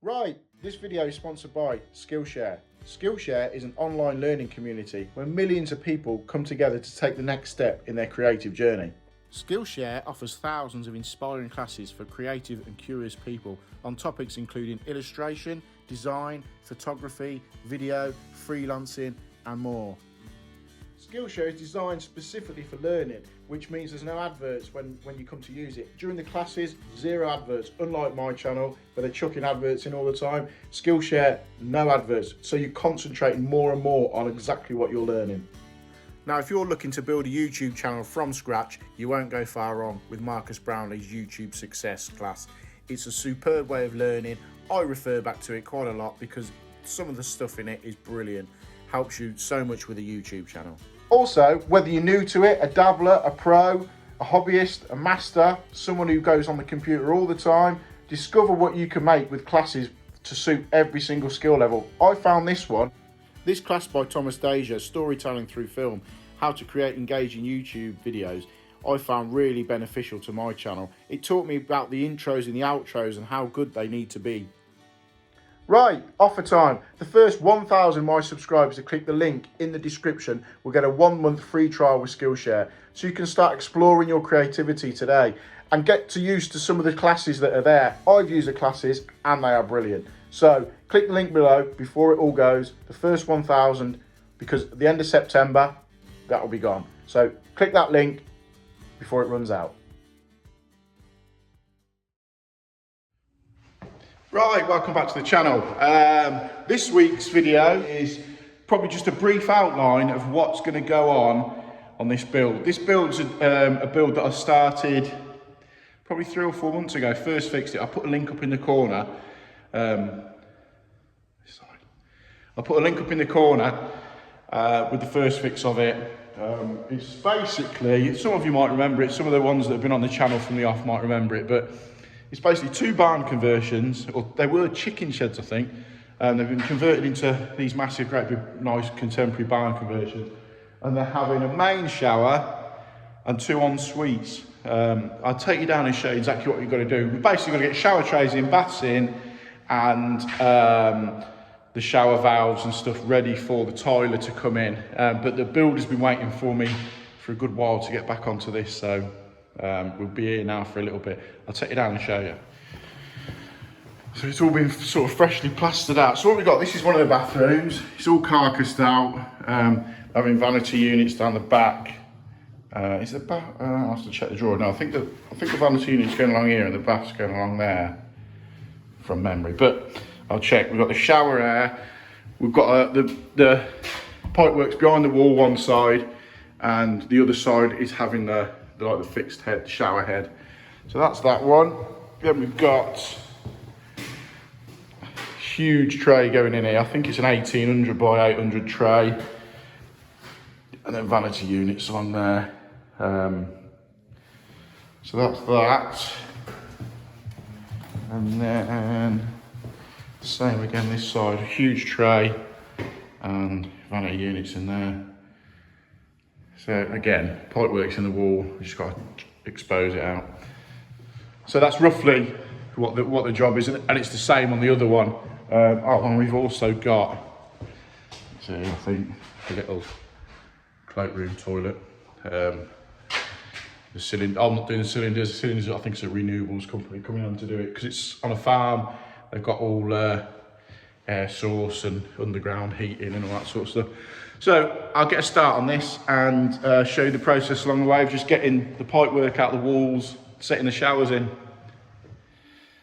Right, this video is sponsored by Skillshare. Skillshare is an online learning community where millions of people come together to take the next step in their creative journey. Skillshare offers thousands of inspiring classes for creative and curious people on topics including illustration, design, photography, video, freelancing and more. Skillshare is designed specifically for learning, which means there's no adverts when you come to use it. During the classes, zero adverts, unlike my channel where they're chucking adverts in all the time. Skillshare, no adverts, so you're concentrating more and more on exactly what you're learning. Now, if you're looking to build a YouTube channel from scratch, you won't go far wrong with Marcus Brownlee's YouTube Success class. It's a superb way of learning. I refer back to it quite a lot because some of the stuff in it is brilliant. Helps you so much with a YouTube channel. Also, whether you're new to it, a dabbler, a pro, a hobbyist, a master, someone who goes on the computer all the time, discover what you can make with classes to suit every single skill level. I found this one. This class by Thomas Deja, Storytelling Through Film, How to Create Engaging YouTube Videos, I found really beneficial to my channel. It taught me about the intros and the outros and how good they need to be. Right, offer time. The first 1,000 of my subscribers to click the link in the description will get a 1-month free trial with Skillshare. So you can start exploring your creativity today and get used to some of the classes that are there. I've used the classes and they are brilliant. So click the link below before it all goes. The first 1,000, because at the end of September, that will be gone. So click that link before it runs out. Right, welcome back to the channel. This week's video is probably just a brief outline of what's going to go on this build. This build's a build that I started probably 3 or 4 months ago. First fixed it. I put a link up in the corner. I put a link up in the corner with the first fix of it. It's basically, some of you might remember it, some of the ones that have been on the channel from the off might remember it, but it's basically 2 barn conversions, or they were chicken sheds I think, and they've been converted into these massive, great big, nice contemporary barn conversions, and they're having a main shower and 2 en-suites. I'll take you down and show you exactly what you've got to do. We've basically got to get shower trays in, baths in, and the shower valves and stuff ready for the tiler to come in. But the builder's been waiting for me for a good while to get back onto this, so we'll be here now for a little bit. I'll take you down and show you. So it's all been sort of freshly plastered out. So what we've got, this is one of the bathrooms. It's all carcassed out, having vanity units down the back. Is the bath? I'll have to check the drawer. No, I think the vanity unit's going along here and the bath's going along there from memory. But I'll check. We've got the shower air. We've got the pipeworks behind the wall one side, and the other side is having the fixed head, the shower head. So that's that one. Then we've got a huge tray going in here. I think it's an 1800 by 800 tray. And then vanity units on there. So that's that. And then same again this side, a huge tray and vanity units in there. So again, pipeworks in the wall, we just got to expose it out. So that's roughly what the job is, and it's the same on the other one. And we've also got, so I think, a little cloakroom toilet. The cylinder, I'm not doing the cylinders. The cylinders, I think it's a renewables company coming on to do it because it's on a farm. They've got all air source and underground heating and all that sort of stuff. So I'll get a start on this and show you the process along the way of just getting the pipework out the walls, setting the showers in.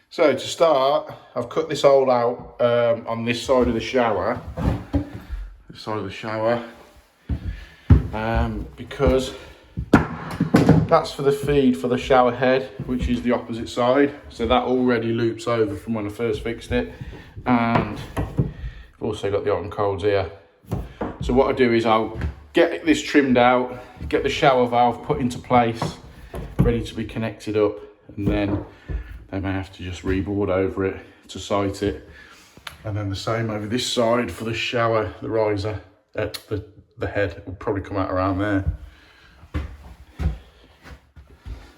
So to start, I've cut this hole out on this side of the shower. This side of the shower. Because that's for the feed for the shower head, which is the opposite side. So that already loops over from when I first fixed it. And I've also got the hot and colds here. So what I do is I'll get this trimmed out, get the shower valve put into place, ready to be connected up, and then they may have to just reboard over it to site it. And then the same over this side for the shower, the riser, the head will probably come out around there.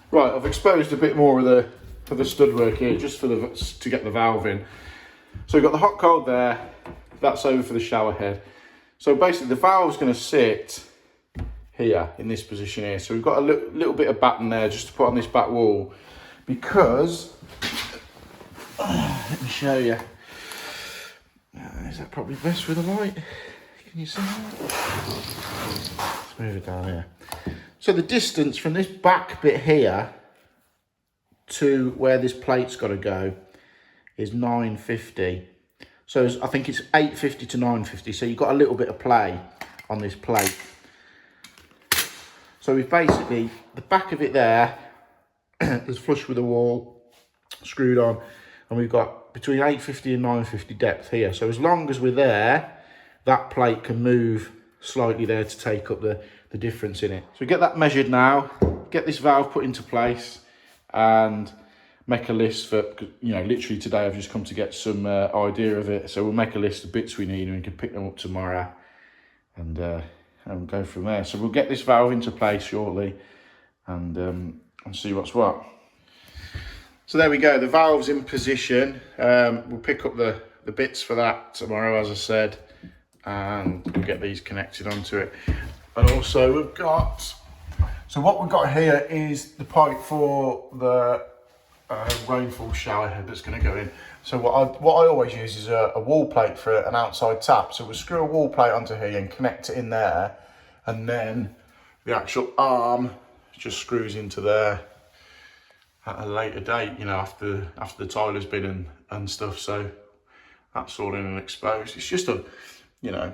Right, I've exposed a bit more of the stud work here just to get the valve in. So we've got the hot cold there, that's over for the shower head. So basically the valve's going to sit here in this position here. So we've got a little bit of batten there just to put on this back wall, because let me show you. Is that probably best with the light? Can you see that? Let's move it down here. So the distance from this back bit here to where this plate's got to go is 950. So I think it's 850 to 950. So you've got a little bit of play on this plate. So we've basically, the back of it there is flush with the wall, screwed on, and we've got between 850 and 950 depth here. So as long as we're there, that plate can move slightly there to take up the difference in it. So we get that measured now, get this valve put into place, and make a list for, you know, literally today I've just come to get some idea of it. So we'll make a list of bits we need and we can pick them up tomorrow and go from there. So we'll get this valve into place shortly and see what's what. So there we go, the valve's in position. We'll pick up the bits for that tomorrow, as I said, and we'll get these connected onto it. And also we've got, so what we've got here is the pipe for the rainfall shower head that's going to go in. So what I always use is a wall plate for an outside tap. So we'll screw a wall plate onto here and connect it in there, and then the actual arm just screws into there at a later date, you know, after the tile has been and stuff. So that's all in and exposed. It's just a, you know,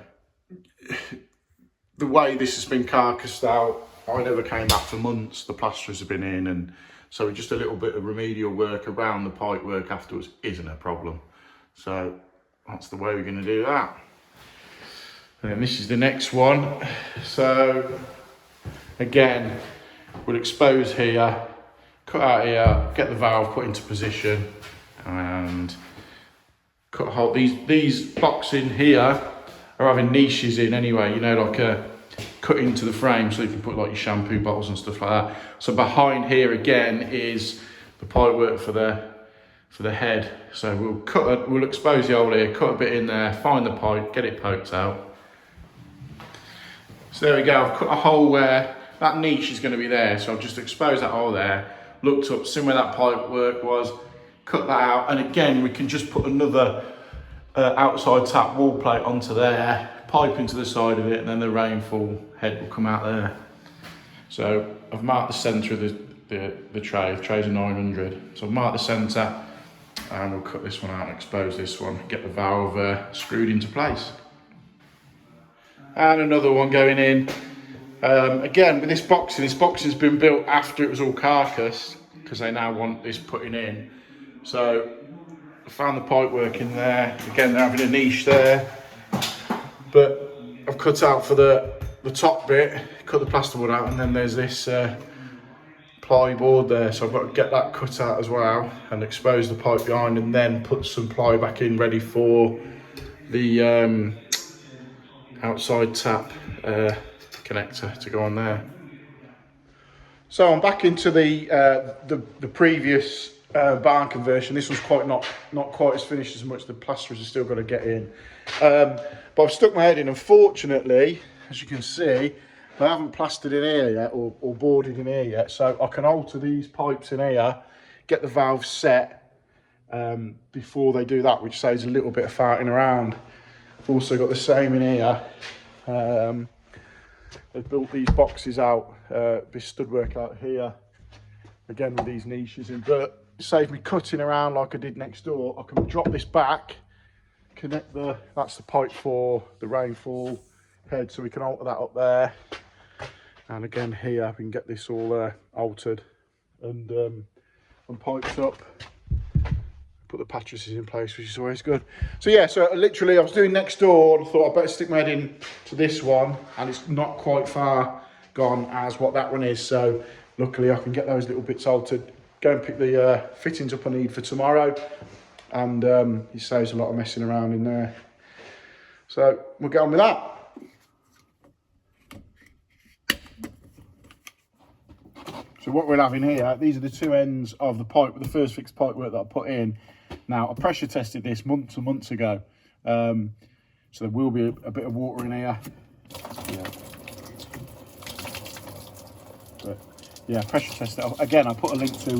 the way this has been carcassed out, I never came back for months. The plasterers have been in, and so just a little bit of remedial work around the pipe work afterwards isn't a problem. So that's the way we're going to do that. And then this is the next one. So again, we'll expose here, cut out here, get the valve put into position, and cut a hole. These blocks in here are having niches in anyway, you know, like a cut into the frame so you can put like your shampoo bottles and stuff like that. So behind here again is the pipe work for the head. So we'll expose the hole here, cut a bit in there, find the pipe, get it poked out. So there we go, I've cut a hole where that niche is going to be there. So I've just exposed that hole there, looked up, seen where that pipe work was, cut that out, and again we can just put another outside tap wall plate onto there, pipe into the side of it, and then the rainfall head will come out there. So I've marked the centre of the tray. The tray's a 900. So I've marked the centre, and we'll cut this one out and expose this one, get the valve screwed into place. And another one going in. Again, with this boxing's been built after it was all carcass, because they now want this putting in. So I found the pipe work in there. Again, they're having a niche there. But I've cut out for the top bit, cut the plasterboard out, and then there's this ply board there. So I've got to get that cut out as well and expose the pipe behind, and then put some ply back in ready for the outside tap connector to go on there. So I'm back into the previous barn conversion. This one's not quite as finished as much. The plasterers are still got to get in. But I've stuck my head in. Unfortunately, as you can see, I haven't plastered in here yet or boarded in here yet. So I can alter these pipes in here, get the valve set before they do that, which saves a little bit of farting around. I've also got the same in here. They've built these boxes out, this stud work out here, again with these niches in, but it saved me cutting around like I did next door. I can drop this back, connect that's the pipe for the rainfall head, so we can alter that up there. And again here, we can get this all altered and piped up. Put the mattresses in place, which is always good. So yeah, so literally I was doing next door and I thought I'd better stick my head in to this one, and it's not quite far gone as what that one is. So luckily I can get those little bits altered, go and pick the fittings up I need for tomorrow, and it saves a lot of messing around in there. So we'll get on with that. So what we're having here, these are the two ends of the pipe with the first fixed pipe work that I put in. Now, I pressure tested this months and months ago, so there will be a bit of water in here. Yeah. But yeah, pressure test it. Again, I'll put a link to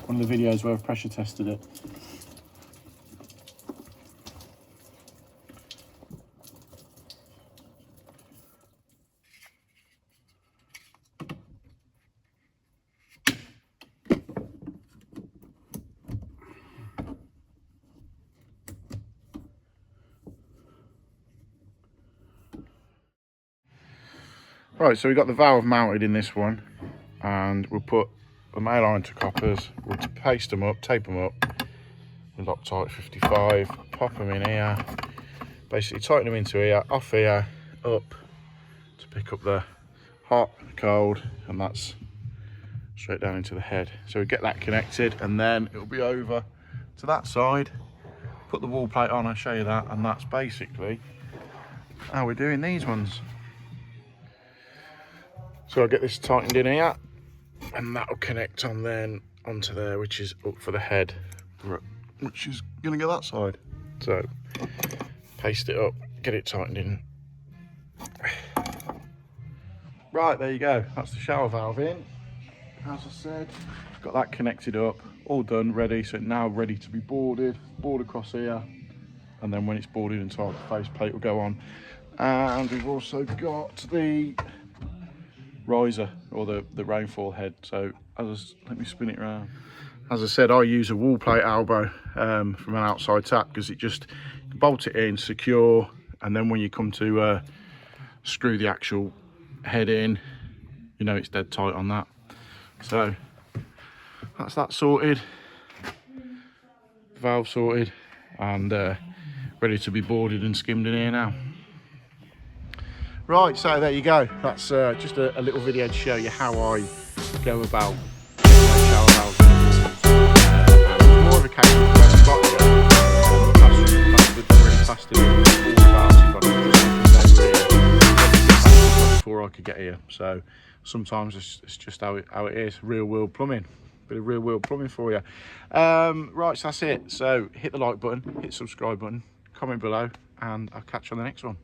one of the videos where I've pressure tested it. Right, so we've got the valve mounted in this one, and we'll put the male iron to coppers, we'll paste them up, tape them up, Loctite 55, pop them in here, basically tighten them into here, off here, up to pick up the hot, cold, and that's straight down into the head. So we get that connected, and then it'll be over to that side, put the wall plate on, I'll show you that, and that's basically how we're doing these ones. So I'll get this tightened in here, and that'll connect on then onto there, which is up for the head, which is gonna go that side. So paste it up, get it tightened in. Right, there you go. That's the shower valve in. As I said, got that connected up, all done, ready. So now ready to be boarded, board across here, and then when it's boarded and tight, the face plate will go on. And we've also got the riser, or the rainfall head. So let me spin it around. As I said, I use a wall plate elbow from an outside tap, because it just bolt it in secure, and then when you come to screw the actual head in, you know it's dead tight on that. So that's that sorted, valve sorted, and ready to be boarded and skimmed in here now. Right, so there you go. That's just a little video to show you how I go about shower valves. More of a case of when I've got here, before I could get here. So sometimes it's just how it is. Real world plumbing. Bit of real world plumbing for you. Right, so that's it. So hit the like button, hit the subscribe button, comment below, and I'll catch you on the next one.